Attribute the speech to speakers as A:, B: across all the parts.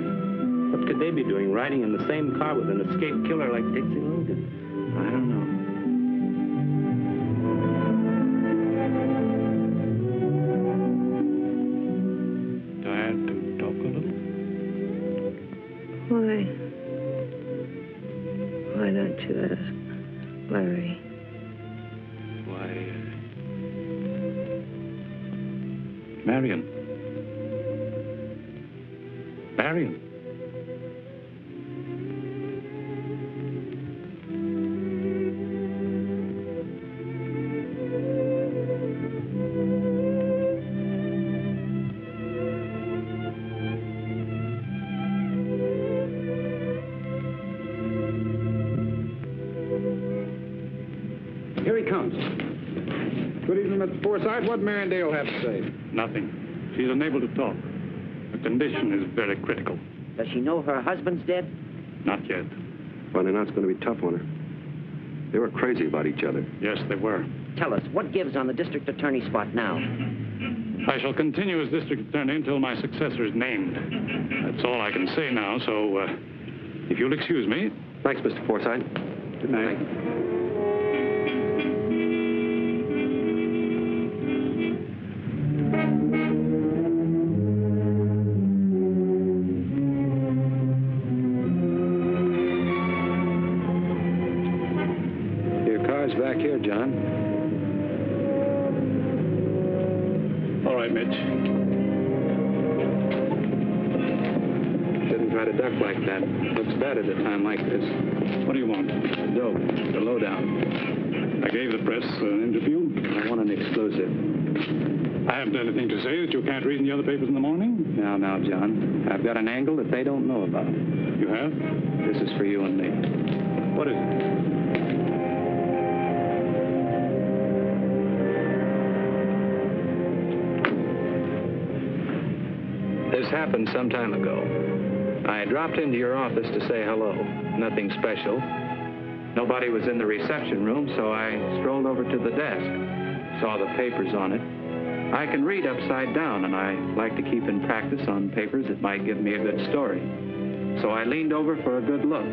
A: What could they be doing, riding in the same car with an escaped killer like Dixie Logan? I don't know.
B: Do I have to talk a little?
C: Why don't you ask Larry?
B: Marian. Marian.
D: Here he comes. Good evening, Mr. Forsythe. What Marian have to say?
B: Nothing. She's unable to talk. Her condition is very critical.
E: Does she know her husband's dead?
B: Not yet.
F: Finding out's going to be tough on her. They were crazy about each other.
B: Yes, they were.
E: Tell us, what gives on the district attorney spot now?
B: I shall continue as district attorney until my successor is named. That's all I can say now, so if you'll excuse me.
F: Thanks, Mr. Forsythe.
B: Good night.
F: Back here, John.
B: All right, Mitch.
F: Shouldn't try to duck like that. Looks bad at a time like this.
B: What do you want?
F: Dope. The lowdown.
B: I gave the press an interview.
F: I want an exclusive.
B: I haven't anything to say that you can't read in the other papers in the morning.
F: Now, John. I've got an angle that they don't know about.
B: You have?
F: This is for you and me.
B: What is it?
F: This happened some time ago. I dropped into your office to say hello. Nothing special. Nobody was in the reception room, so I strolled over to the desk. Saw the papers on it. I can read upside down, and I like to keep in practice on papers that might give me a good story. So I leaned over for a good look,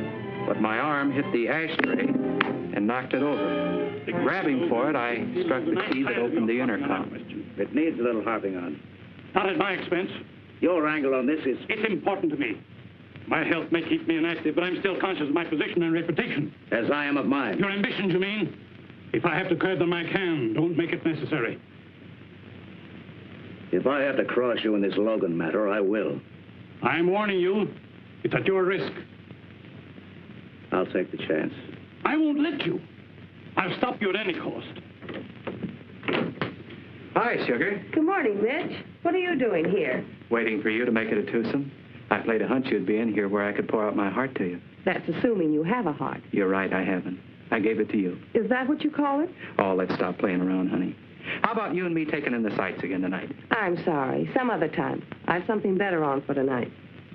F: but my arm hit the ashtray and knocked it over. Grabbing for it, I struck the key that opened the intercom.
A: It needs a little harping on.
B: Not at my expense.
A: Your angle on this is...
B: It's important to me. My health may keep me inactive, but I'm still conscious of my position and reputation.
A: As I am of mine.
B: Your ambitions, you mean? If I have to curb them, I can. Don't make it necessary.
A: If I have to cross you in this Logan matter, I will.
B: I'm warning you. It's at your risk.
A: I'll take the chance.
B: I won't let you. I'll stop you at any cost.
F: Hi, Sugar.
C: Good morning, Mitch. What are you doing here?
F: Waiting for you to make it a twosome. I played a hunch you'd be in here where I could pour out my heart to you.
C: That's assuming you have a heart.
F: You're right, I haven't. I gave it to you.
C: Is that what you call it?
F: Oh, let's stop playing around, honey. How about you and me taking in the sights again tonight?
C: I'm sorry. Some other time. I have something better on for tonight.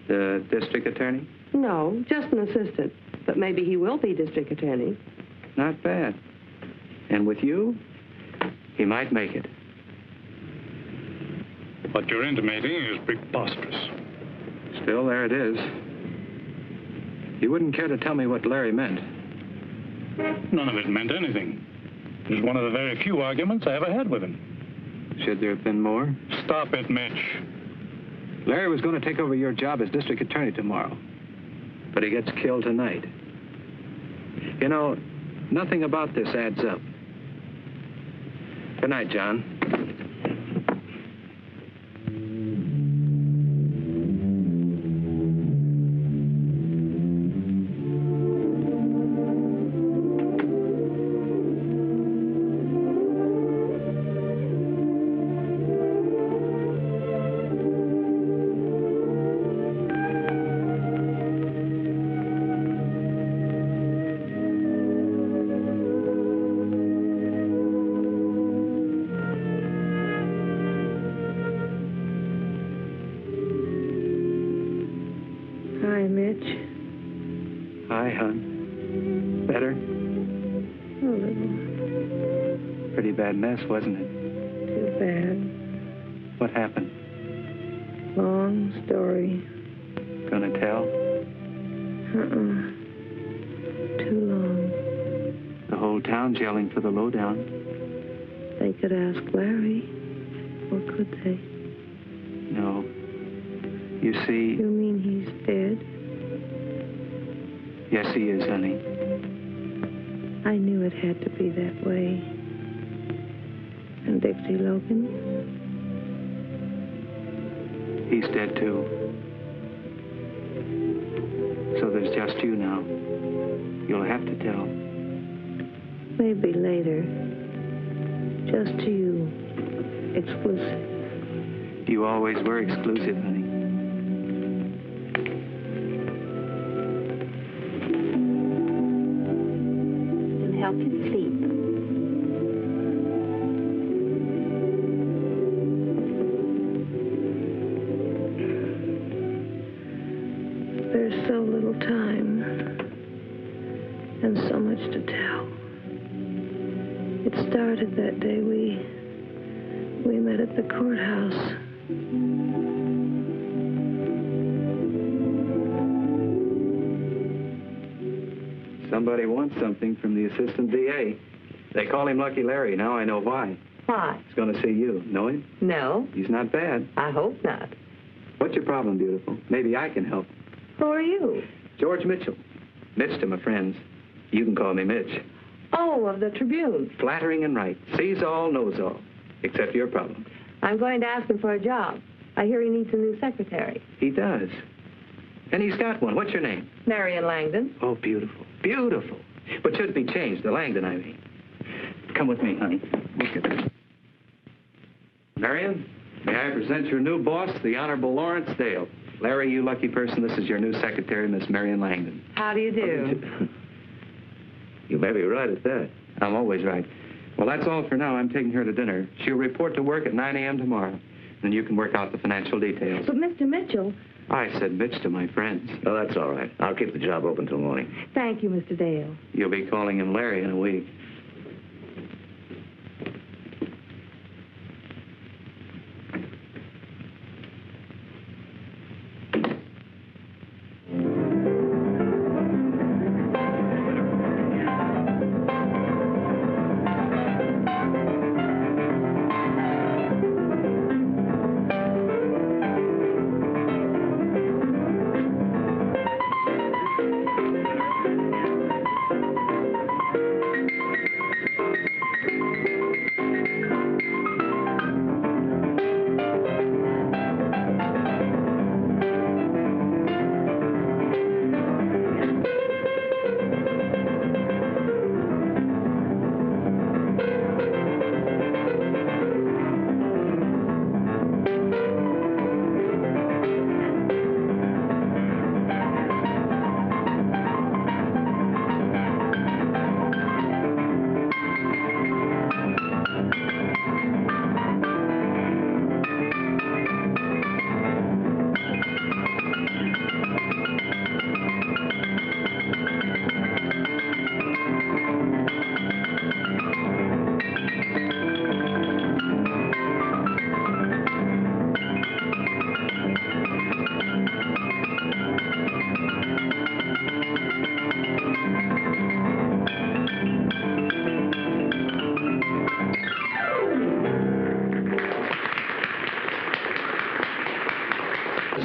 F: The district attorney?
C: No, just an assistant. But maybe he will be district attorney.
F: Not bad. And with you, he might make it.
B: What you're intimating is preposterous.
F: Still, there it is. You wouldn't care to tell me what Larry meant?
B: None of it meant anything. It was one of the very few arguments I ever had with him.
F: Should there have been more?
B: Stop it, Mitch.
F: Larry was going to take over your job as district attorney tomorrow. But he gets killed tonight. You know, nothing about this adds up. Good night, John.
C: Hi, Mitch.
F: Hi, hon. Better?
C: A little.
F: Pretty bad mess, wasn't it?
C: Too bad.
F: What happened?
C: Long story.
F: going to tell?
G: Too long.
F: The whole town's yelling for the lowdown.
G: They could ask Larry. Or could they?
F: No. You see...
G: You mean he's dead?
F: Yes, he is, honey.
G: I knew it had to be that way. And Dixie Logan?
F: He's dead, too. So there's just you now. You'll have to tell.
G: Maybe later. Just to you. Exclusive.
F: You always were exclusive, honey.
G: And help you sleep. There's so little time. And so much to tell. It started that day we met at the courthouse.
F: Somebody wants something from the assistant DA. They call him Lucky Larry. Now I know why.
H: Why?
F: He's going to see you. Know him?
H: No,
F: He's not bad.
H: I hope not.
F: What's your problem, beautiful? Maybe I can help.
H: Who are you?
F: George Mitchell. Mitch to my friends. You can call me Mitch.
H: Oh, of the Tribune.
F: Flattering and right. Sees all, knows all. Except your problem.
H: I'm going to ask him for a job. I hear he needs a new secretary.
F: He does. And he's got one. What's your name?
H: Marian Langdon.
F: Oh, beautiful. Beautiful. But should be changed. The Langdon, I mean. Come with me, honey. Look at this. Marian, may I present your new boss, the Honorable Lawrence Dale. Larry, you lucky person, this is your new secretary, Miss Marian Langdon.
H: How do you do?
F: You may be right at that. I'm always right. Well, that's all for now. I'm taking her to dinner. She'll report to work at 9 a.m. tomorrow. Then you can work out the financial details.
H: But, Mr. Mitchell...
F: I said Mitch to my friends.
A: Oh, that's all right. I'll keep the job open till morning.
H: Thank you, Mr. Dale.
F: You'll be calling him Larry in a week.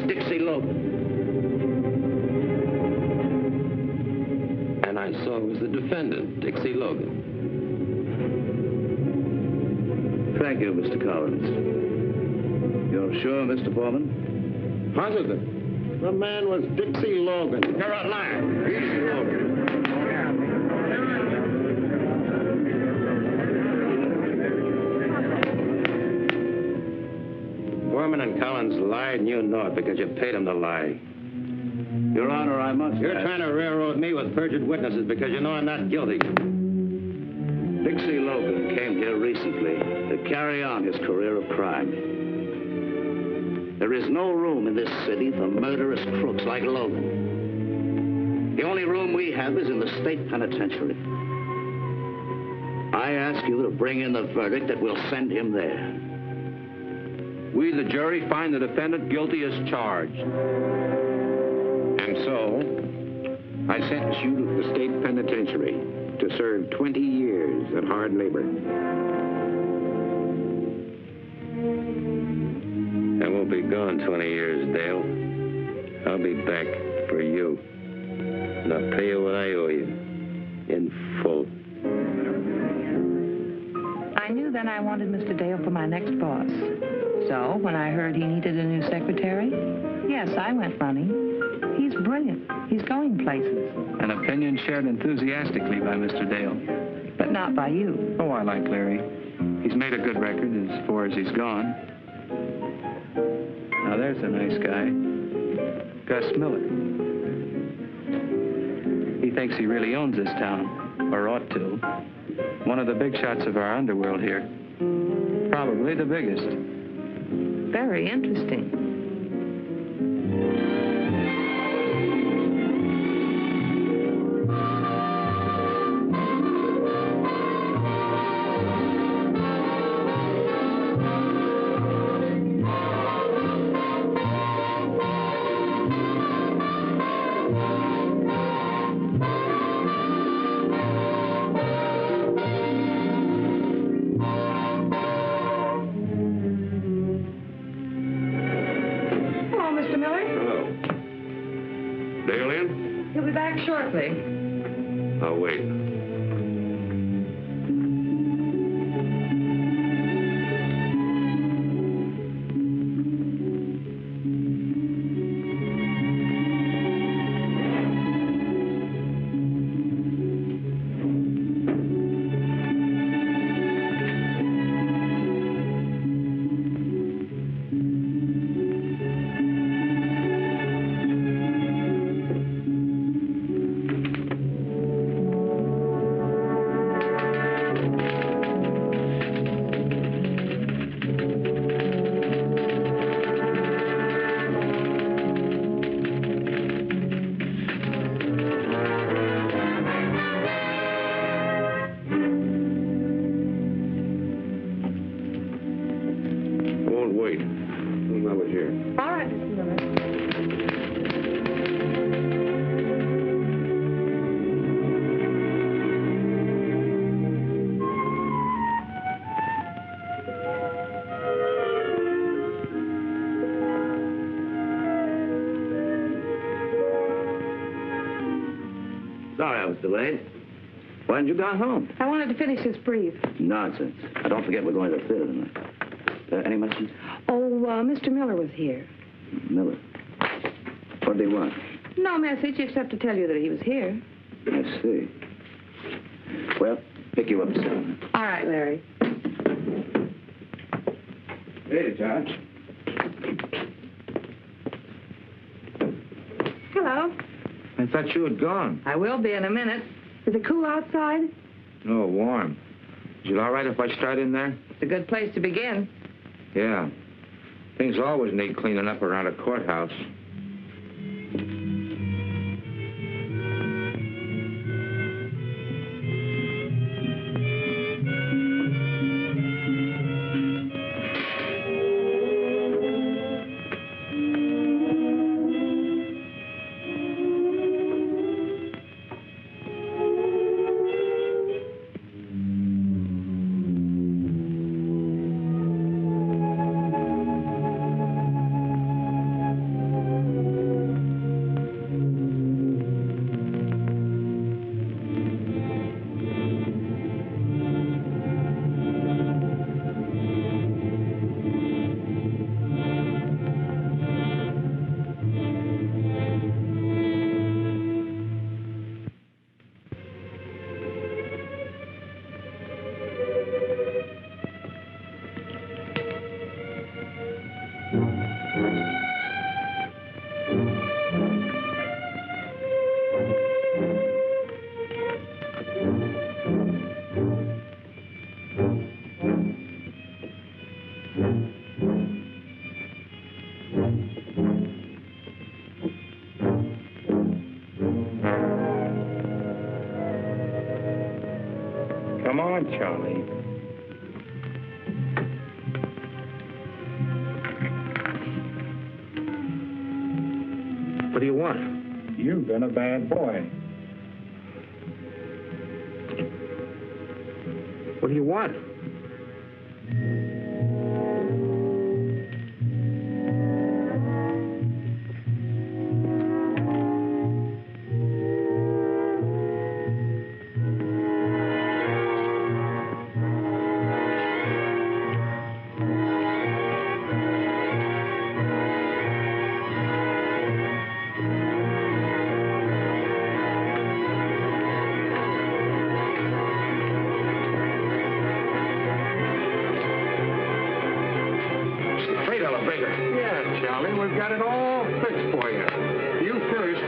A: Dixie Logan. And I saw it was the defendant, Dixie Logan. Thank you, Mr. Collins. You're sure, Mr. Foreman?
D: Positive. The man was Dixie Logan.
A: You're a liar. Dixie Logan. Foreman and Collins lied, and you know it because you paid them to lie. Your Honor, I must...
D: You're trying to railroad me with perjured witnesses because you know I'm not guilty.
A: Dixie Logan came here recently to carry on his career of crime. There is no room in this city for murderous crooks like Logan. The only room we have is in the state penitentiary. I ask you to bring in the verdict that will send him there.
F: We, the jury, find the defendant guilty as charged.
D: I sentence you to the state penitentiary to serve 20 years at hard labor.
I: I won't be gone 20 years, Dale. I'll be back for you. And I'll pay you what I owe you. In full.
G: I knew then I wanted Mr. Dale for my next boss. So, when I heard he needed a new secretary, yes, I went running. He's brilliant. He's going places.
F: An opinion shared enthusiastically by Mr. Dale.
G: But not by you.
F: Oh, I like Larry. He's made a good record as far as he's gone. Now, there's a nice guy. Gus Miller. He thinks he really owns this town, or ought to. One of the big shots of our underworld here. Probably the biggest.
G: Very interesting.
C: Shortly.
I: I'll wait.
A: Sorry I was delayed. Why hadn't you gone home?
C: I wanted to finish this brief.
A: Nonsense. Don't forget we're going to the theater tonight. Any message?
C: Oh, Mr. Miller was here.
A: Miller. What did he want?
C: No message except to tell you that he was here.
A: I see. Well, pick you up soon.
C: All right, Larry.
D: Hey, John.
C: Hello.
D: I thought you had gone.
C: I will be in a minute. Is it cool outside?
D: No, warm. Is it all right if I start in there?
C: It's a good place to begin.
D: Yeah. Things always need cleaning up around a courthouse.
I: Come on, Charlie.
D: What do you want? You've been a bad boy. What do you want? Yeah, Charlie, we've got it all fixed for you. You first.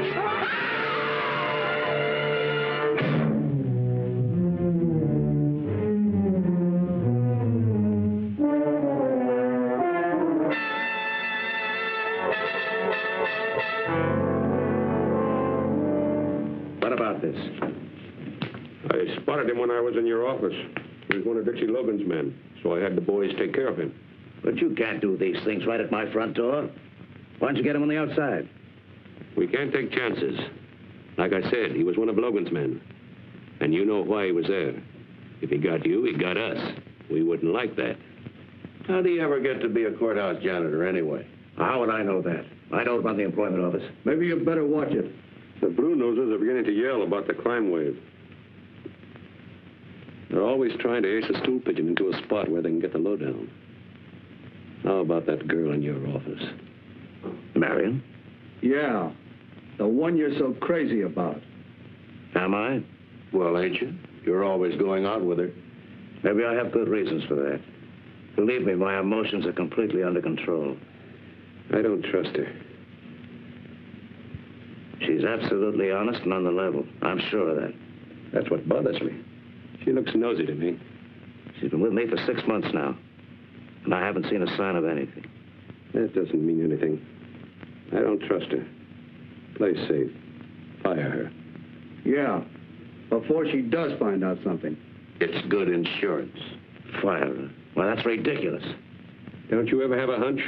A: What about this?
J: I spotted him when I was in your office. He was one of Dixie Logan's men, so I had the boys take care of him.
A: But you can't do these things right at my front door. Why don't you get him on the outside?
J: We can't take chances. Like I said, he was one of Logan's men. And you know why he was there. If he got you, he got us. We wouldn't like that.
A: How do you ever get to be a courthouse janitor anyway? How would I know that? I don't run the employment office.
J: Maybe you better watch it. The Blue Noses are beginning to yell about the crime wave. They're always trying to ace a stool pigeon into a spot where they can get the lowdown. How about that girl in your office?
A: Marian?
K: Yeah, the one you're so crazy about.
A: Am I?
J: Well, ain't you? You're always going out with her.
A: Maybe I have good reasons for that. Believe me, my emotions are completely under control.
J: I don't trust her.
A: She's absolutely honest and on the level. I'm sure of that.
J: That's what bothers me. She looks nosy to me.
A: She's been with me for 6 months now, and I haven't seen a sign of anything.
J: That doesn't mean anything. I don't trust her. Play safe. Fire her.
K: Yeah, before she does find out something.
J: It's good insurance.
A: Fire her? Well, that's ridiculous.
J: Don't you ever have a hunch?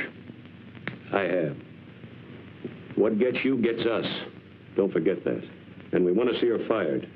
J: I have. What gets you gets us. Don't forget that. And we want to see her fired.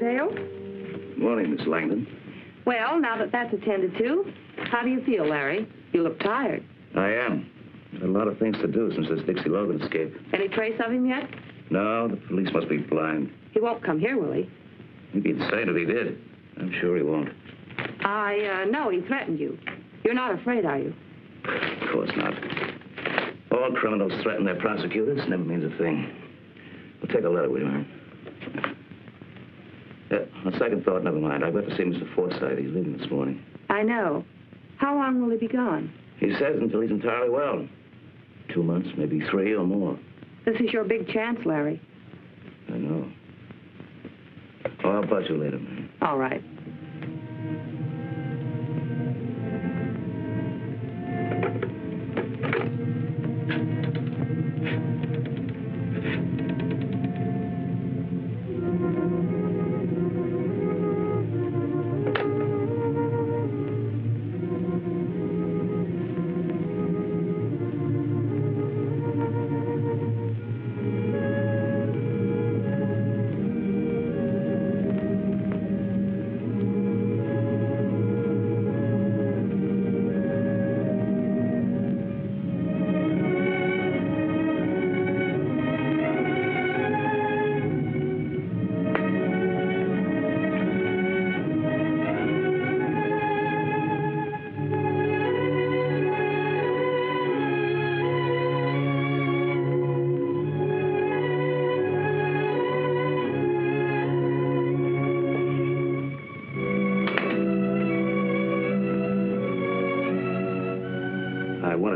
C: Dale.
A: Morning, Miss Langdon.
C: Well, now that that's attended to, how do you feel, Larry? You look tired.
A: I am. A lot of things to do since this Dixie Logan escape.
C: Any trace of him yet?
A: No, the police must be blind.
C: He won't come here, will he?
A: He'd be insane if he did. I'm sure he won't.
C: I know he threatened you. You're not afraid, are you?
A: Of course not. All criminals threaten their prosecutors. Never means a thing. Well, take a letter, will you, man? On second thought, never mind. I've got to see Mr. Forsythe. He's leaving this morning.
C: I know. How long will he be gone?
A: He says until he's entirely well. 2 months, maybe 3 or more.
C: This is your big chance, Larry.
A: I know. Oh, I'll buzz you later, man.
C: All right.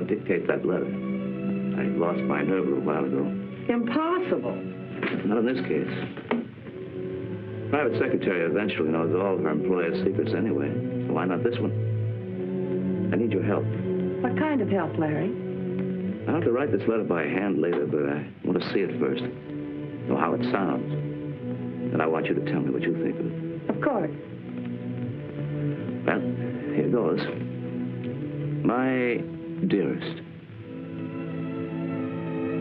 A: Dictate that letter. I lost my nerve a little while ago.
C: Impossible.
A: Not in this case. Private secretary eventually knows all of her employers' secrets anyway. So why not this one? I need your help.
C: What kind of help, Larry?
A: I'll have to write this letter by hand later, but I want to see it first. Know how it sounds. And I want you to tell me what you think of it.
C: Of course.
A: Well, here goes. My dearest,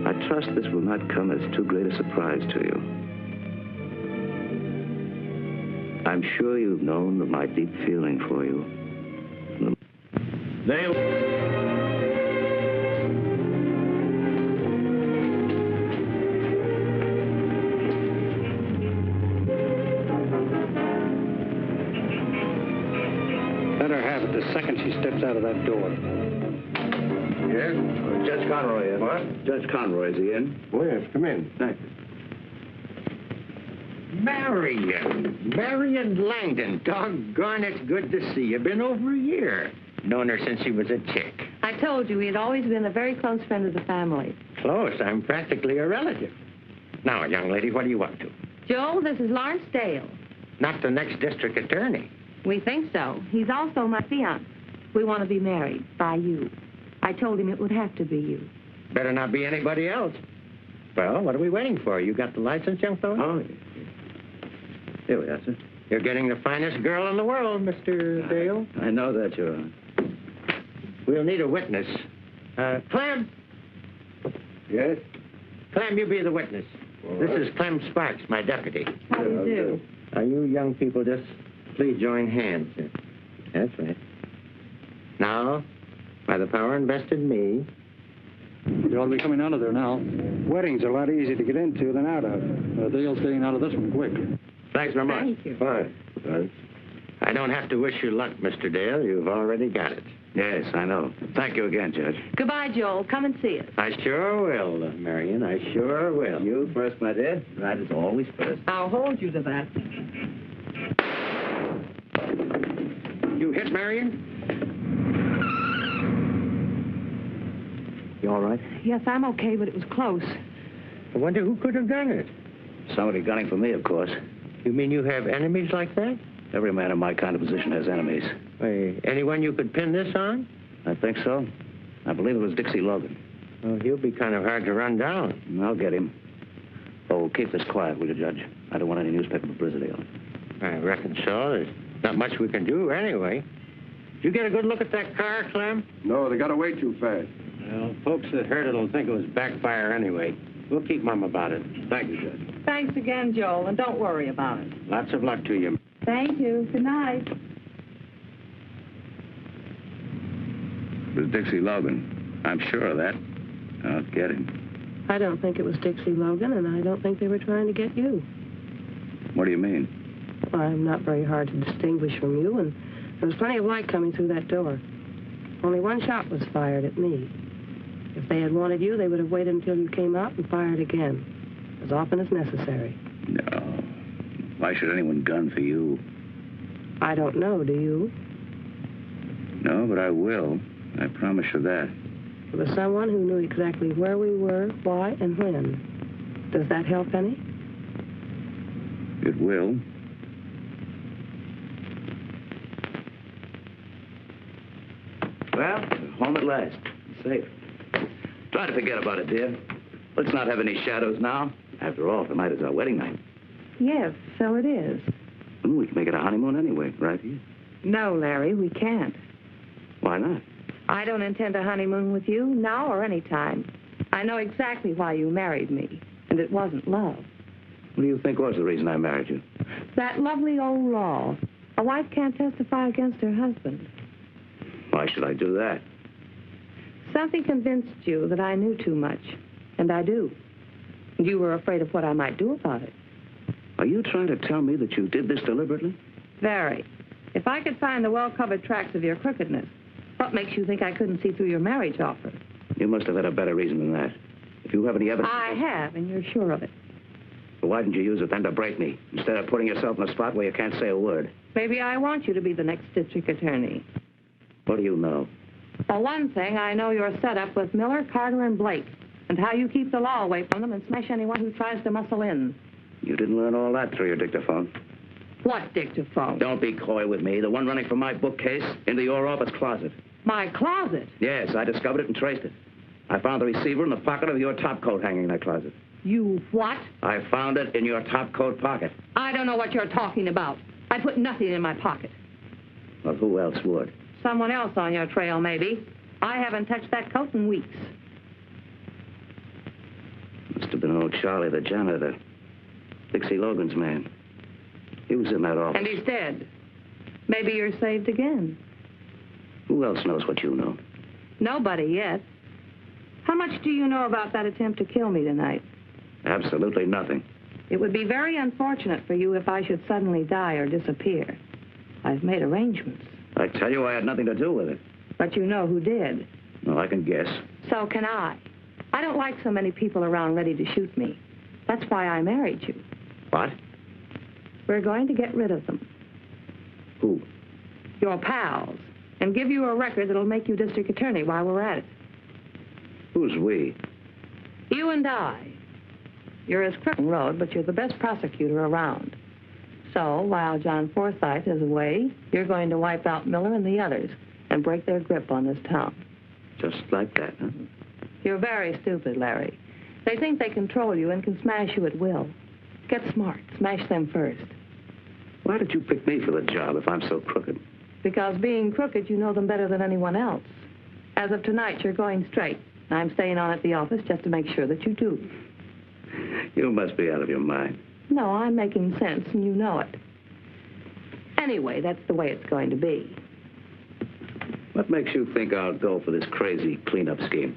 A: I trust this will not come as too great a surprise to you. I'm sure you've known of my deep feeling for you.
D: Let her have it the second she steps out of that door.
K: Yes?
A: Judge Conroy in.
K: What?
A: Judge Conroy, is he in?
K: Oh, yes. Come in.
A: Thank you.
L: Marian Langdon. Doggone, it's good to see you. Been over a year. Known her since she was a chick.
C: I told you he had always been a very close friend of the family.
L: Close. I'm practically a relative. Now, young lady, what are you up to?
C: Joel, this is Lawrence Dale.
L: Not the next district attorney.
C: We think so. He's also my fiancé. We want to be married by you. I told him it would have to be you.
L: Better not be anybody else. Well, what are we waiting for? You got the license, young fellow?
A: Oh, here we are, sir.
L: You're getting the finest girl in the world, Mr. Dale.
A: I know that, Your Honor.
L: We'll need a witness. Clem!
K: Yes?
L: Clem, you be the witness. This is Clem Sparks, my deputy.
C: How do you do?
L: Now, you young people just please join hands. That's right. Now, by the power invested in me...
B: You ought to be coming out of there now.
D: Wedding's a lot easier to get into than out of.
B: Dale's getting out of this one quick.
L: Thanks very much.
C: Thank you.
K: Fine. Fine.
L: I don't have to wish you luck, Mr. Dale. You've already got it.
A: Yes, I know. Thank you again, Judge.
C: Goodbye, Joel. Come and see us.
L: I sure will, Marian. I sure will.
A: You first, my dear. Right is always first.
C: I'll hold you to that.
L: You hit Marian? You all right?
C: Yes, I'm okay, but it was close.
L: I wonder who could have done it.
A: Somebody gunning for me, of course.
L: You mean you have enemies like that?
A: Every man in my kind of position has enemies.
L: Why, anyone you could pin this on?
A: I think so. I believe it was Dixie Logan.
L: Well, he'll be kind of hard to run down.
A: I'll get him. Oh, keep this quiet, will you, Judge? I don't want any newspaper publicity on it.
L: I reckon so. There's not much we can do anyway. Did you get a good look at that car, Clem?
K: No, they got away too fast.
L: Well, folks that heard it will think it was backfire anyway.
J: We'll keep mum about it.
A: Thank you, Judge.
G: Thanks again, Joel, and don't worry about it.
J: Lots of luck to you.
G: Thank you. Good night.
M: It was Dixie Logan. I'm sure of that. I'll get him.
H: I don't think it was Dixie Logan, and I don't think they were trying to get you.
M: What do you mean?
H: Well, I'm not very hard to distinguish from you, and there was plenty of light coming through that door. Only one shot was fired at me. If they had wanted you, they would have waited until you came out and fired again, as often as necessary.
M: No. Why should anyone gun for you?
H: I don't know, do you?
M: No, but I will. I promise you that.
H: It was someone who knew exactly where we were, why, and when. Does that help any?
M: It will.
A: Well, we're home at last. Safe. Try to forget about it, dear. Let's not have any shadows now. After all, tonight is our wedding night.
G: Yes, so it is.
A: We can make it a honeymoon anyway, right here.
G: No, Larry, we can't.
A: Why not?
G: I don't intend a honeymoon with you, now or any time. I know exactly why you married me, and it wasn't love.
A: What do you think was the reason I married you?
G: That lovely old law. A wife can't testify against her husband.
A: Why should I do that?
G: Something convinced you that I knew too much, and I do. And you were afraid of what I might do about it.
A: Are you trying to tell me that you did this deliberately?
G: Very. If I could find the well-covered tracks of your crookedness, what makes you think I couldn't see through your marriage offer?
A: You must have had a better reason than that. If you have any evidence...
G: I have, and you're sure of it.
A: Well, why didn't you use it then to break me, instead of putting yourself in a spot where you can't say a word?
G: Maybe I want you to be the next district attorney.
A: What do you know?
G: For one thing, I know your setup with Miller, Carter, and Blake, and how you keep the law away from them and smash anyone who tries to muscle in.
A: You didn't learn all that through your dictaphone.
G: What dictaphone?
A: Don't be coy with me. The one running from my bookcase into your office closet.
G: My closet?
A: Yes, I discovered it and traced it. I found the receiver in the pocket of your top coat hanging in that closet.
G: You what?
A: I found it in your top coat pocket.
G: I don't know what you're talking about. I put nothing in my pocket.
A: Well, who else would?
G: Someone else on your trail, maybe. I haven't touched that coat in weeks.
A: Must have been old Charlie, the janitor. Dixie Logan's man. He was in that office.
G: And he's dead. Maybe you're saved again.
A: Who else knows what you know?
G: Nobody yet. How much do you know about that attempt to kill me tonight?
A: Absolutely nothing.
G: It would be very unfortunate for you if I should suddenly die or disappear. I've made arrangements.
A: I tell you, I had nothing to do with it.
G: But you know who did.
A: Well, I can guess.
G: So can I. I don't like so many people around ready to shoot me. That's why I married you.
A: What?
G: We're going to get rid of them.
A: Who?
G: Your pals. And give you a record that'll make you district attorney while we're at it.
A: Who's we?
G: You and I. You're as crooked road, but you're the best prosecutor around. So, while John Forsythe is away, you're going to wipe out Miller and the others and break their grip on this town.
A: Just like that, huh?
G: You're very stupid, Larry. They think they control you and can smash you at will. Get smart. Smash them first.
A: Why did you pick me for the job if I'm so crooked?
G: Because being crooked, you know them better than anyone else. As of tonight, you're going straight. I'm staying on at the office just to make sure that you do.
A: You must be out of your mind.
G: No, I'm making sense, and you know it. Anyway, that's the way it's going to be.
A: What makes you think I'll go for this crazy cleanup scheme?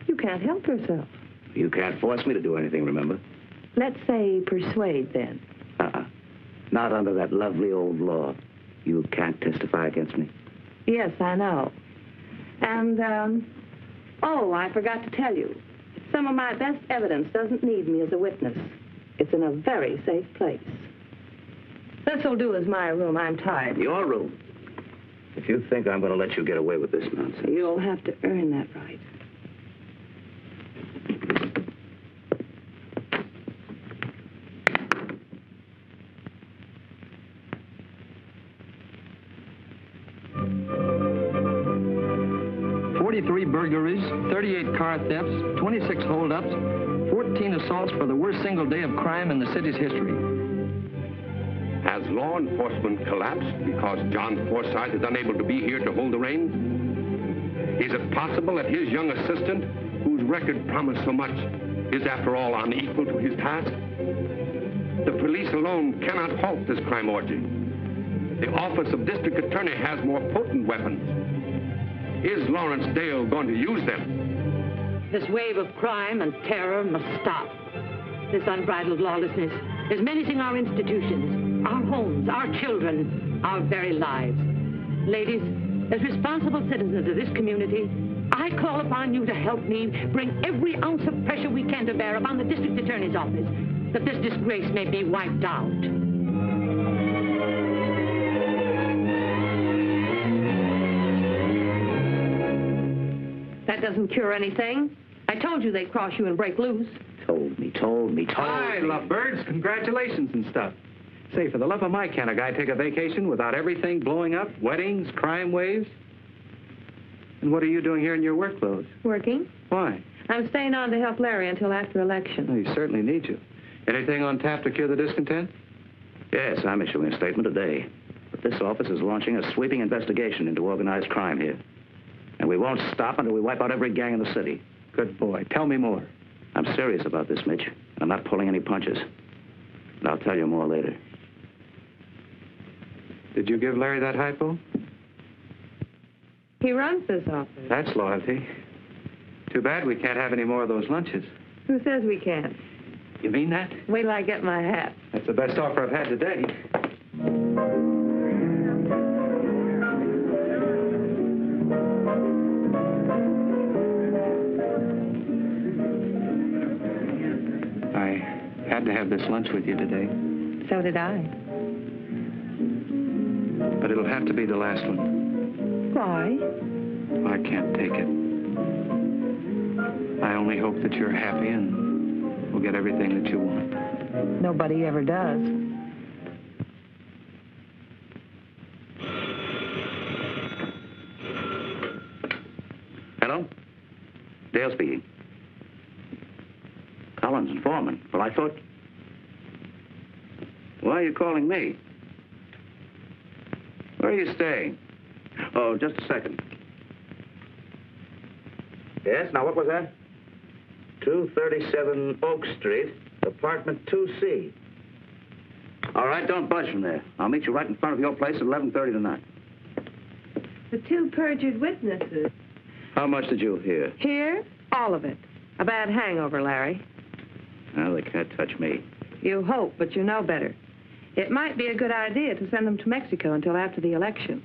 G: You can't help yourself.
A: You can't force me to do anything, remember?
G: Let's say persuade, then.
A: Not under that lovely old law. You can't testify against me.
G: Yes, I know. And, oh, I forgot to tell you. Some of my best evidence doesn't need me as a witness. It's in a very safe place. This'll do as my room. I'm tired.
A: Your room? If you think I'm going to let you get away with this nonsense...
G: You'll have to earn that right.
N: Burglaries, 38 car thefts, 26 holdups, 14 assaults for the worst single day of crime in the city's history.
O: Has law enforcement collapsed because John Forsythe is unable to be here to hold the reins? Is it possible that his young assistant, whose record promised so much, is, after all, unequal to his task? The police alone cannot halt this crime orgy. The Office of District Attorney has more potent weapons. Is Lawrence Dale going to use them?
G: This wave of crime and terror must stop. This unbridled lawlessness is menacing our institutions, our homes, our children, our very lives. Ladies, as responsible citizens of this community, I call upon you to help me bring every ounce of pressure we can to bear upon the District Attorney's office, that this disgrace may be wiped out.
C: That doesn't cure anything. I told you they'd cross you and break loose.
F: Told me. Hi, lovebirds. Congratulations and stuff. Say, for the love of Mike, can a guy take a vacation without everything blowing up? Weddings, crime waves? And what are you doing here in your work clothes?
C: Working.
F: Why?
C: I'm staying on to help Larry until after election.
F: Oh, he certainly needs you. Anything on tap to cure the discontent?
A: Yes, I'm issuing a statement today. But this office is launching a sweeping investigation into organized crime here. And we won't stop until we wipe out every gang in the city.
F: Good boy. Tell me more.
A: I'm serious about this, Mitch. And I'm not pulling any punches. And I'll tell you more later.
F: Did you give Larry that hypo?
C: He runs this office.
F: That's loyalty. Too bad we can't have any more of those lunches.
C: Who says we can't?
F: You mean that?
C: Wait till I get my hat.
F: That's the best offer I've had today. I had to have this lunch with you today.
C: So did I.
F: But it'll have to be the last one.
C: Why?
F: I can't take it. I only hope that you're happy and will get everything that you want.
C: Nobody ever does.
A: Hello? Dale speaking. Collins and Foreman. Well, I thought... Why are you calling me? Where are you staying? Oh, just a second. Yes, now what was that? 237 Oak Street, apartment 2C. All right, don't budge from there. I'll meet you right in front of your place at 11:30 tonight.
C: The two perjured witnesses.
A: How much did you hear?
C: Here? All of it. A bad hangover, Larry.
A: Well, they can't touch me.
C: You hope, but you know better. It might be a good idea to send them to Mexico until after the election.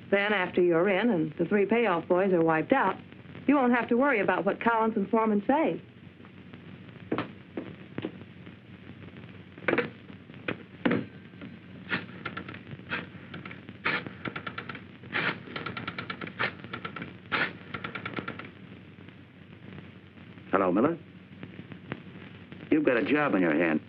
C: Then, after you're in and the three payoff boys are wiped out, you won't have to worry about what Collins and Foreman say.
A: Hello, Miller. You've got a job in your hand.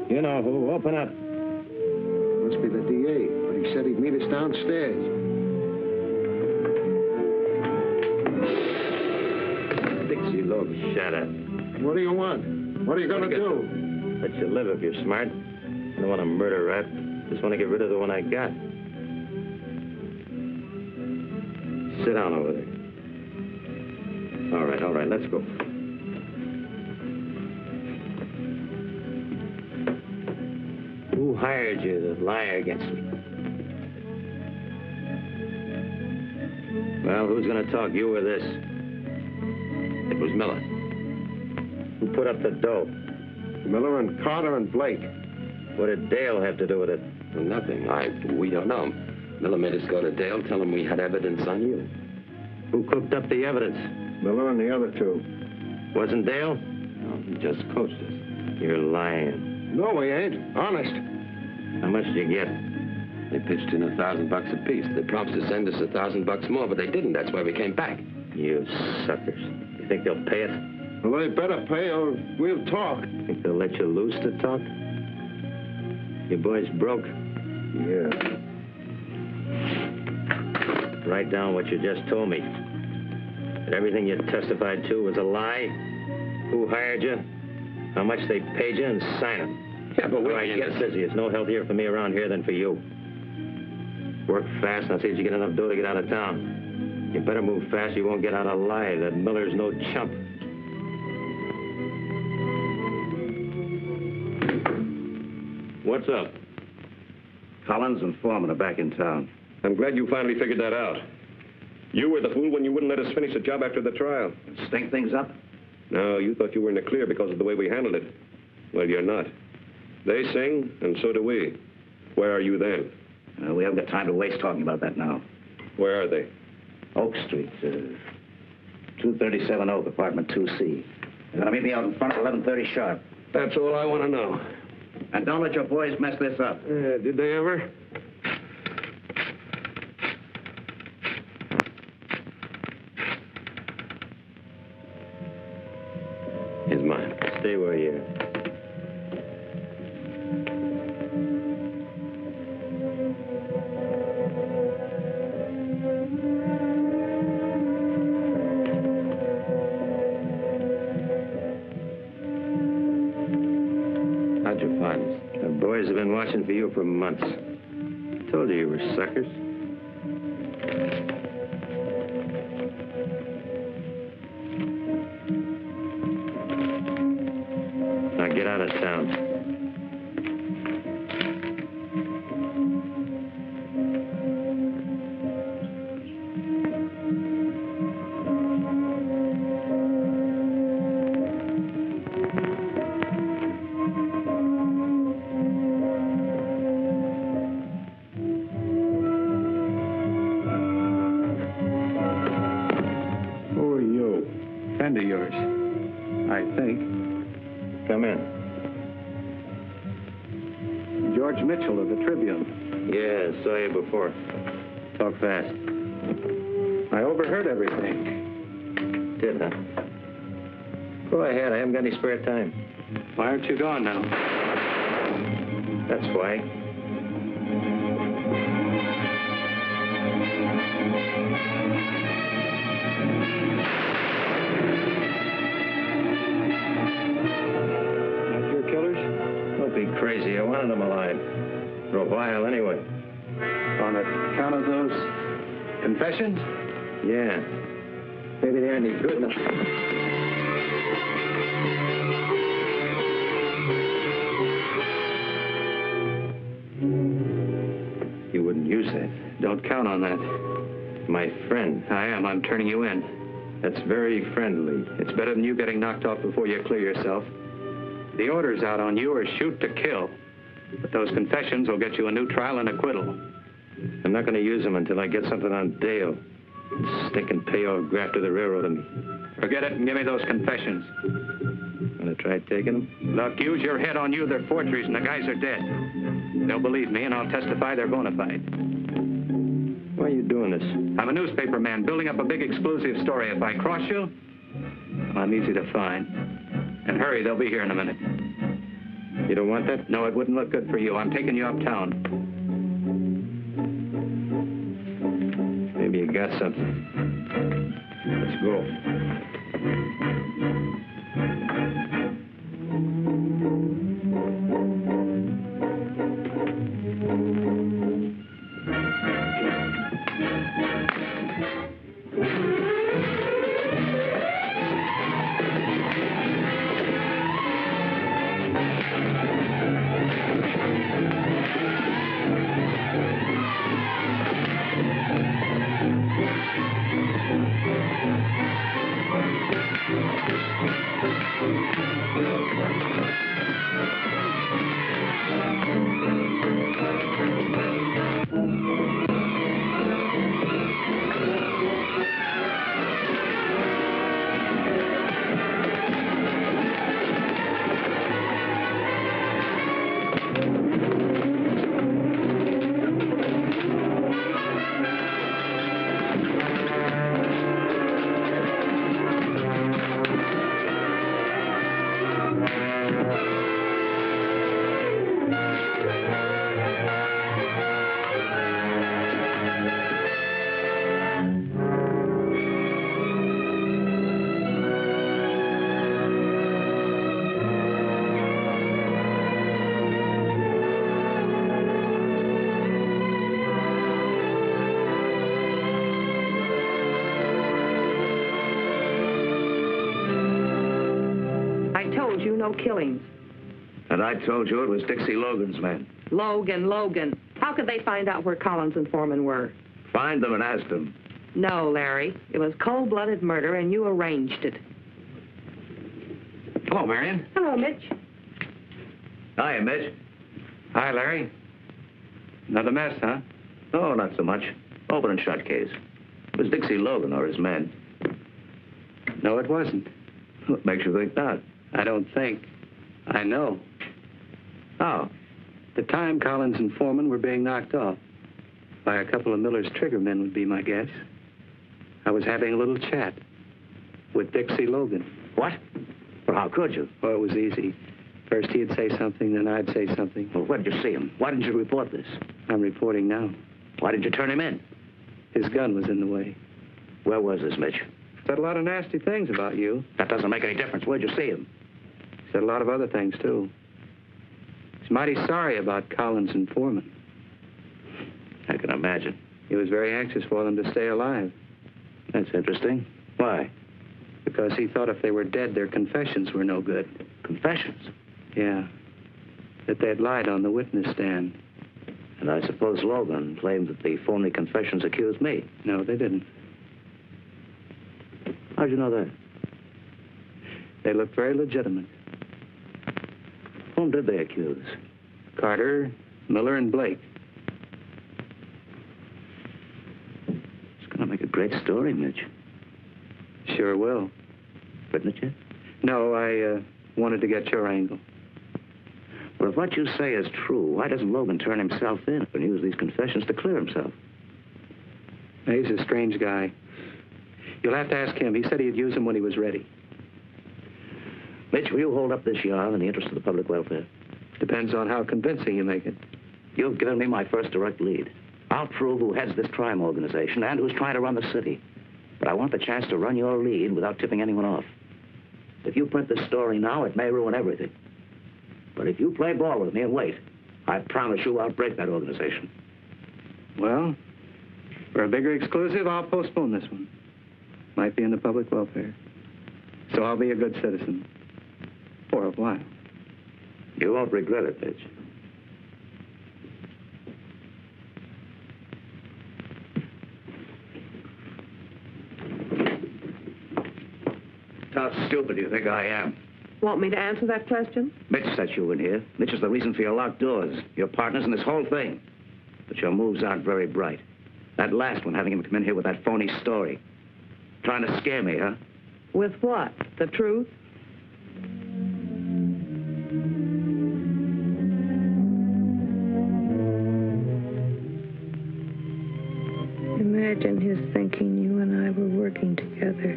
L: You know who. Open up.
K: Must be the DA, but he said he'd meet us downstairs.
L: Oh, shut up.
D: What do you want? What are you going to do?
L: Let you live if you're smart. I don't want to murder rap. Just want to get rid of the one I got. Sit down over there. All right, let's go. Who hired you to lie against me? Well, who's going to talk, you or this?
J: It was Miller.
L: Who put up the dough?
O: Miller and Carter and Blake.
L: What did Dale have to do with it?
J: Well, nothing. We don't know. Miller made us go to Dale, tell him we had evidence on you.
L: Who cooked up the evidence?
O: Miller and the other two.
L: Wasn't Dale?
J: No, he just coached us.
L: You're lying.
O: No, we ain't. Honest.
L: How much did you get?
J: They pitched in $1,000 apiece. They promised to send us $1,000 more, but they didn't. That's why we came back.
L: You suckers. You think they'll pay it?
O: Well, they better pay or we'll talk.
L: Think they'll let you loose to talk? Your boys broke?
O: Yeah.
L: Write down what you just told me. That everything you testified to was a lie? Who hired you? How much they paid you, and sign them.
J: Yeah, but
L: All right, get busy. It's no healthier for me around here than for you. Work fast, and I'll see if you get enough dough to get out of town. You better move fast, you won't get out alive. That Miller's no chump. What's up?
A: Collins and Foreman are back in town.
P: I'm glad you finally figured that out. You were the fool when you wouldn't let us finish the job after the trial.
A: Stink things up?
P: No, you thought you were in the clear because of the way we handled it. Well, you're not. They sing, and so do we. Where are you then?
A: We haven't got time to waste talking about that now.
P: Where are they?
A: Oak Street, 237 Oak, apartment 2C. They're going to meet me out in front at 11:30 sharp.
P: That's all I want to know.
A: And don't let your boys mess this up.
P: Did they ever?
L: He's mine. Stay where you are. How'd you find us? The boys have been watching for you for months. Told you were suckers. Now get out of town.
B: Friend of yours, I think.
L: Come in.
B: George Mitchell of the Tribune.
L: Yeah, saw you before. Talk fast.
B: I overheard everything.
L: Did, huh? Go ahead. I haven't got any spare time.
B: Why aren't you gone now?
L: That's why.
B: Not your killers?
L: Don't be crazy. I wanted them alive. For a while, anyway.
B: On account of those confessions?
L: Yeah. Maybe they aren't any good enough.
F: You wouldn't use that. Don't count on that.
L: My friend.
F: I am. I'm turning you in.
L: That's very friendly.
F: It's better than you getting knocked off before you clear yourself. The orders out on you are shoot to kill. But those confessions will get you a new trial and acquittal.
L: I'm not going to use them until I get something on Dale. Stinking payoff grafter the railroad on me.
F: Forget it and give me those confessions.
L: Want to try taking them?
F: Look, use your head on you. They're forgeries and the guys are dead. They'll believe me and I'll testify they're bona fide.
L: Why are you doing this?
F: I'm a newspaper man building up a big exclusive story. If I cross you, I'm easy to find. And hurry, they'll be here in a minute.
L: You don't want that?
F: No, it wouldn't look good for you. I'm taking you uptown.
L: Maybe you got something. Let's go.
C: no killings.
A: And I told you it was Dixie Logan's men.
C: Logan. How could they find out where Collins and Foreman were?
A: Find them and ask them.
C: No, Larry. It was cold-blooded murder, and you arranged it.
F: Hello, Marian.
C: Hello, Mitch.
A: Hiya, Mitch.
F: Hi, Larry. Another mess, huh?
A: Oh, not so much. Open and shut case. It was Dixie Logan or his men.
F: No, it wasn't.
A: What makes you think that?
F: I don't think. I know.
A: How?
F: The time Collins and Foreman were being knocked off by a couple of Miller's trigger men would be my guess. I was having a little chat with Dixie Logan.
A: What? Well, how could you?
F: Oh, it was easy. First he'd say something, then I'd say something.
A: Well, where did you see him? Why didn't you report this?
F: I'm reporting now.
A: Why didn't you turn him in?
F: His gun was in the way.
A: Where was this, Mitch?
F: Said a lot of nasty things about you.
A: That doesn't make any difference. Where'd you see him?
F: Said a lot of other things, too. He's mighty sorry about Collins and Foreman.
A: I can imagine.
F: He was very anxious for them to stay alive.
A: That's interesting. Why?
F: Because he thought if they were dead, their confessions were no good.
A: Confessions?
F: Yeah. That they'd lied on the witness stand.
A: And I suppose Logan claimed that the phony confessions accused me.
F: No, they didn't.
A: How'd you know that?
F: They looked very legitimate.
A: Whom did they accuse?
F: Carter, Miller, and Blake.
A: It's going to make a great story, Mitch.
F: Sure will.
A: Written it yet?
F: No, I wanted to get your angle.
A: Well, if what you say is true, why doesn't Logan turn himself in and use these confessions to clear himself?
F: He's a strange guy. You'll have to ask him. He said he'd use them when he was ready.
A: Mitch, will you hold up this yarn in the interest of the public welfare?
F: Depends on how convincing you make it.
A: You've given me my first direct lead. I'll prove who heads this crime organization and who's trying to run the city. But I want the chance to run your lead without tipping anyone off. If you print this story now, it may ruin everything. But if you play ball with me and wait, I promise you I'll break that organization.
F: Well, for a bigger exclusive, I'll postpone this one. Might be in the public welfare. So I'll be a good citizen. For a while.
A: You won't regret it, Mitch. How stupid do you think I am?
C: Want me to answer that question?
A: Mitch set you in here. Mitch is the reason for your locked doors. Your partners in this whole thing. But your moves aren't very bright. That last one, having him come in here with that phony story. Trying to scare me, huh?
C: With what? The truth?
G: Imagine his thinking you and I were working together.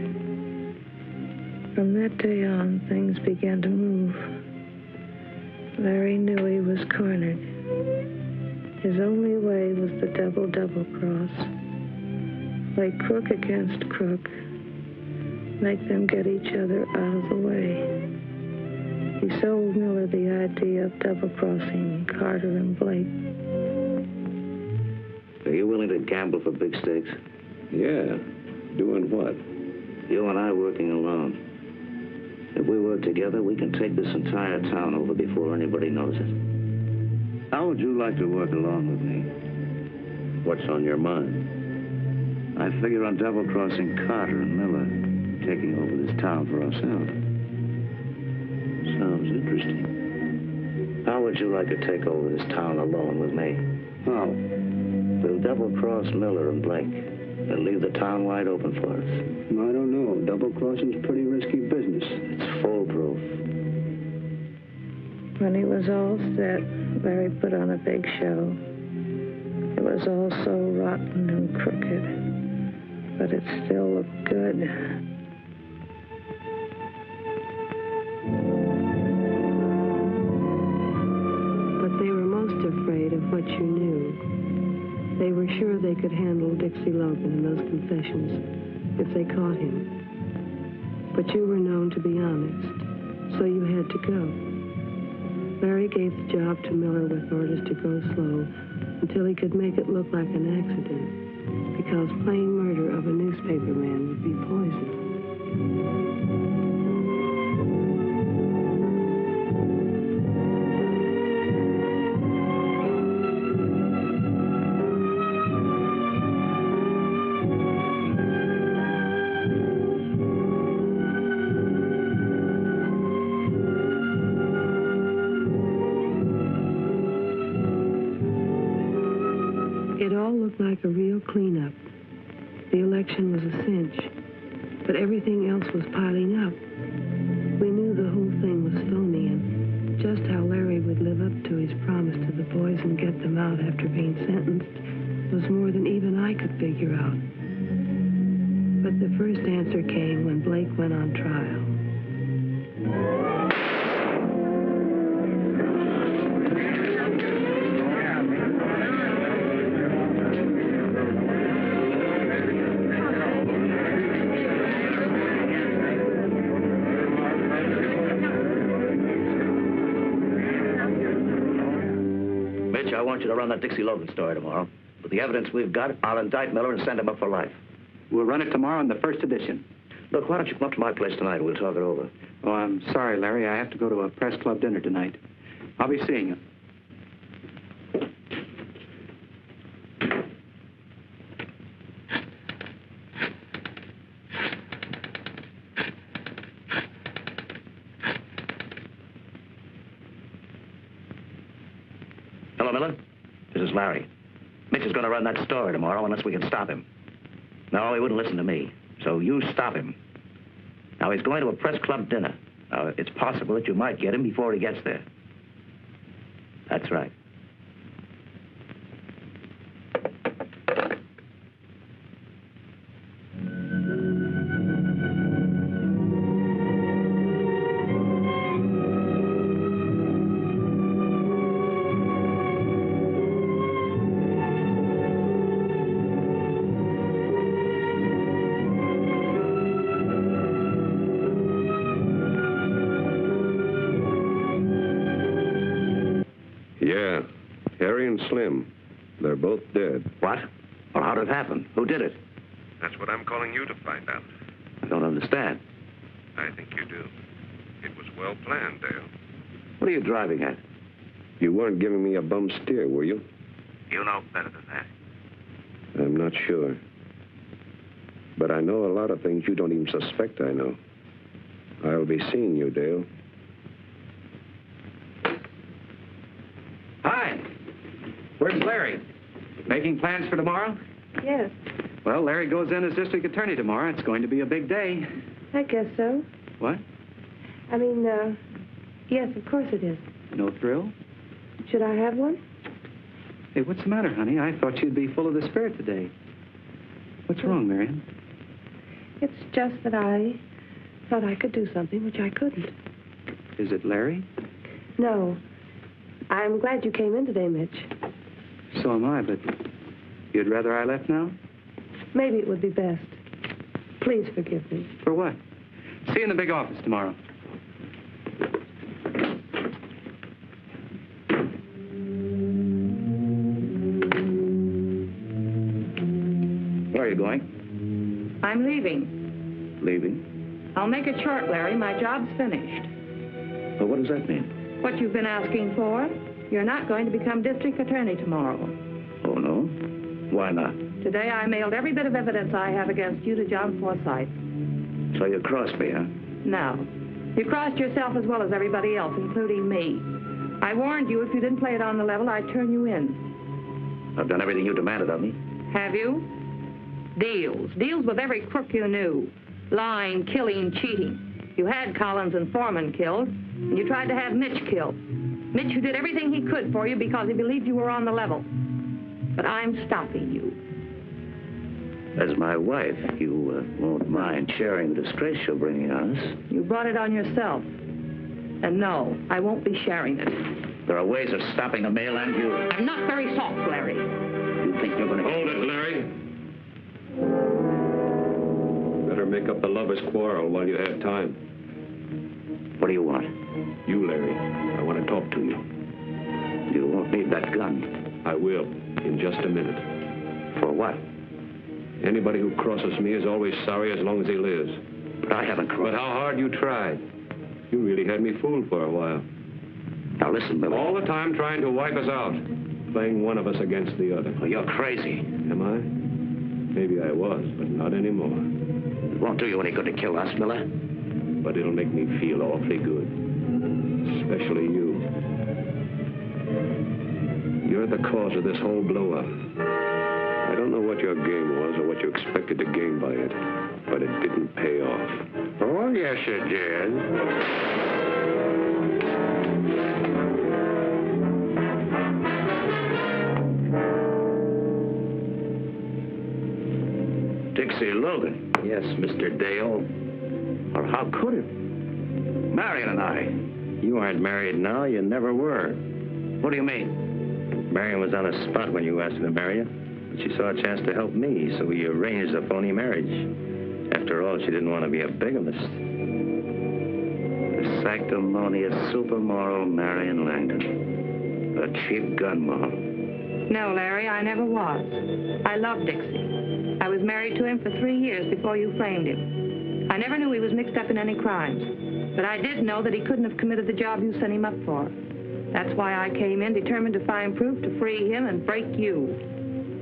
G: From that day on, things began to move. Larry knew he was cornered. His only way was the double cross. Play crook against crook. Make them get each other out of the way. He sold Miller the idea of double-crossing Carter and Blake.
A: Are you willing to gamble for big stakes?
P: Yeah. Doing what?
A: You and I working alone. If we work together, we can take this entire town over before anybody knows it. How would you like to work along with me? What's on your mind? I figure on double-crossing Carter and Miller, taking over this town for ourselves. Sounds interesting. How would you like to take over this town alone with me?
P: How?
A: We'll double-cross Miller and Blake, and leave the town wide open for us.
K: I don't know. Double-crossing's pretty risky business.
A: It's foolproof.
G: When he was all set, Larry put on a big show. It was all so rotten and crooked, but it still looked good.
H: But they were most afraid of what you knew. They were sure they could handle Dixie Logan and those confessions if they caught him. But you were known to be honest, so you had to go. Larry gave the job to Miller with orders to go slow until he could make it look like an accident, because plain murder of a newspaperman would be poison. cleanup. The election was a cinch, but everything else was piling up. We knew the whole thing was phony, and just how Larry would live up to his promise to the boys and get them out after being sentenced was more than even I could figure out. But the first answer came when Blake went on trial.
A: Mitch, I want you to run that Dixie Logan story tomorrow. With the evidence we've got, I'll indict Miller and send him up for life.
F: We'll run it tomorrow in the first edition.
A: Look, why don't you come up to my place tonight and we'll talk it over.
F: Oh, I'm sorry, Larry. I have to go to a press club dinner tonight. I'll be seeing you.
A: Hello, Miller. This is Larry. Mitch is going to run that story tomorrow unless we can stop him. No, he wouldn't listen to me. So you stop him. Now, he's going to a press club dinner. Now, it's possible that you might get him before he gets there. That's right.
P: Yeah, Harry and Slim. They're both dead.
A: What? Well, how did it happen? Who did it?
P: That's what I'm calling you to find out.
A: I don't understand.
P: I think you do. It was well planned, Dale.
A: What are you driving at?
P: You weren't giving me a bum steer, were you?
A: You know better than that.
P: I'm not sure. But I know a lot of things you don't even suspect I know. I'll be seeing you, Dale.
F: Hi. Where's Larry? Making plans for tomorrow?
C: Yes,
F: Well, Larry goes in as district attorney tomorrow. It's going to be a big day.
C: I guess so.
F: What?
C: I mean, yes, of course it is.
F: No thrill?
C: Should I have one?
F: Hey, what's the matter, honey? I thought you'd be full of the spirit today. What's wrong, Marian?
C: It's just that I thought I could do something which I couldn't.
F: Is it Larry?
C: No. I'm glad you came in today, Mitch.
F: So am I, but you'd rather I left now?
C: Maybe it would be best. Please forgive me.
F: For what? See you in the big office tomorrow.
A: Where are you going?
C: I'm leaving.
A: Leaving?
C: I'll make it short, Larry. My job's finished.
A: Well, what does that mean?
C: What you've been asking for? You're not going to become district attorney tomorrow.
A: Oh, no? Why not?
C: Today I mailed every bit of evidence I have against you to John Forsythe.
A: So you crossed me, huh?
C: No. You crossed yourself as well as everybody else, including me. I warned you if you didn't play it on the level, I'd turn you in.
A: I've done everything you demanded of me.
C: Have you? Deals. Deals with every crook you knew. Lying, killing, cheating. You had Collins and Foreman killed, and you tried to have Mitch killed. Mitch, who did everything he could for you because he believed you were on the level. But I'm stopping you.
A: As my wife, you won't mind sharing the disgrace you're bringing on us.
C: You brought it on yourself. And no, I won't be sharing it.
A: There are ways of stopping the mail and you.
C: I'm not very soft, Larry.
A: You think you're going to...
P: Hold it, Larry. Better make up the lovers' quarrel while you have time.
A: What do you want?
P: You, Larry. I want to talk to you.
A: You won't need that gun.
P: I will, in just a minute.
A: For what?
P: Anybody who crosses me is always sorry as long as he lives.
A: But I haven't crossed.
P: But how hard you tried. You really had me fooled for a while.
A: Now listen, Billy.
P: All the time trying to wipe us out. Playing one of us against the other.
A: Well, you're crazy.
P: Am I? Maybe I was, but not anymore.
A: It won't do you any good to kill us, Miller.
P: But it'll make me feel awfully good. Especially you. You're the cause of this whole blow-up. I don't know what your game was or what you expected to gain by it, but it didn't pay off.
J: Oh, yes, it did.
A: Dixie Logan.
L: Yes, Mr. Dale.
A: Or how could it? Marian and I.
L: You aren't married now. You never were.
A: What do you mean?
L: Marian was on a spot when you asked her to marry her. But she saw a chance to help me, so we arranged a phony marriage. After all, she didn't want to be a bigamist.
A: The sanctimonious, supermoral Marian Langdon. A cheap gun moll.
C: No, Larry, I never was. I loved Dixie. I was married to him for 3 years before you framed him. I never knew he was mixed up in any crimes. But I did know that he couldn't have committed the job you sent him up for. That's why I came in determined to find proof to free him and break you.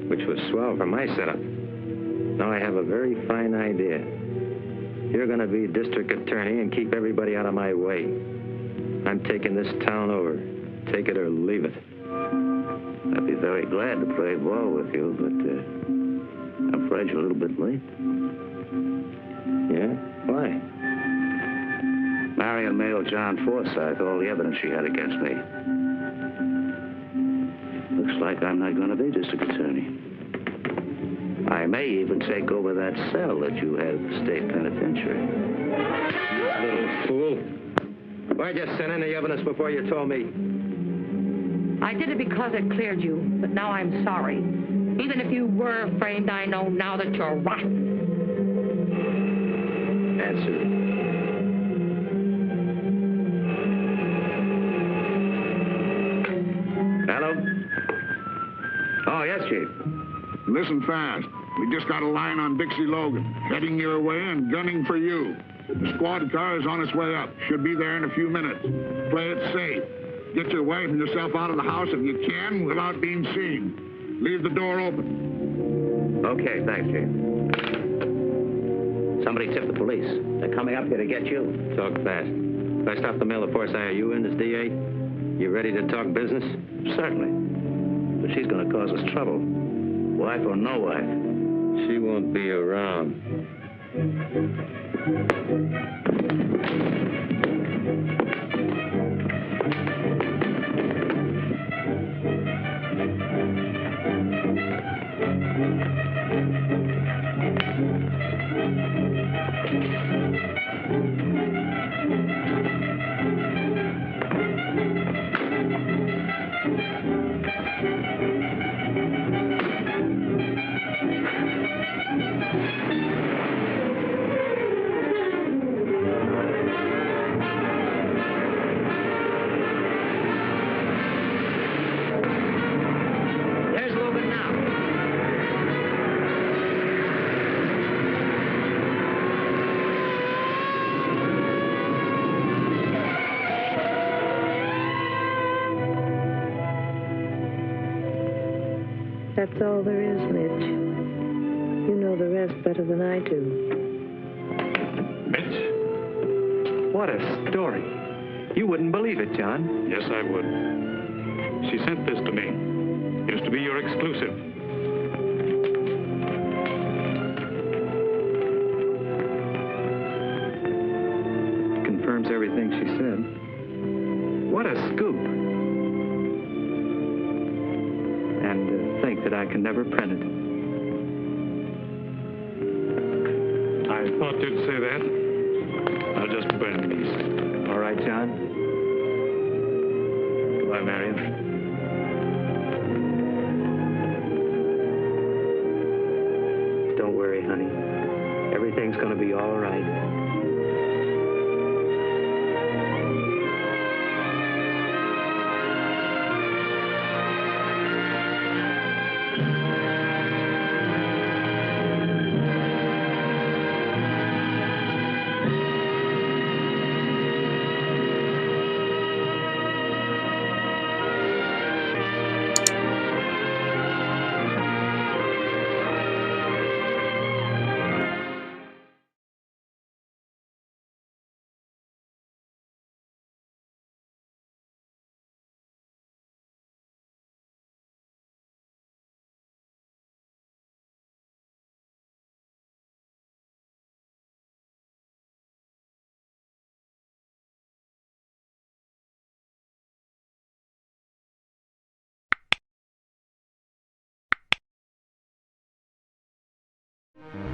L: Which was swell for my setup. Now I have a very fine idea. You're going to be district attorney and keep everybody out of my way. I'm taking this town over. Take it or leave it.
A: I'd be very glad to play ball with you, but I'm afraid you're a little bit late.
L: Yeah? Why?
A: Marian mailed John Forsythe all the evidence she had against me. Looks like I'm not going to be district attorney. I may even take over that cell that you had at the state penitentiary.
L: Little fool. Why'd you send in the evidence before you told me?
C: I did it because it cleared you, but now I'm sorry. Even if you were framed, I know now that you're rotten.
L: Answer it.
A: Hello? Oh, yes, Chief.
D: Listen fast. We just got a line on Dixie Logan, heading your way and gunning for you. The squad car is on its way up. Should be there in a few minutes. Play it safe. Get your wife and yourself out of the house if you can without being seen. Leave the door open.
A: Okay, thanks, Chief. Somebody tipped the police. They're coming up here to get you.
L: Talk fast. If I stop the mail, of course, are you in as DA? You ready to talk business?
A: Certainly. But she's going to cause us trouble. Wife or no wife.
L: She won't be around.
C: That's all there is, Mitch. You know the rest better than I do.
F: Mitch? What a story. You wouldn't believe it, John.
B: Yes, I would. She sent this to me. It is to be your exclusive.
F: Confirms everything she said. What a scoop. And to think that I can never print it.
B: I thought you'd say that. I'll just burn these.
F: All right, John.
B: Goodbye, Marian.
A: Don't worry, honey. Everything's going to be all right.
C: you.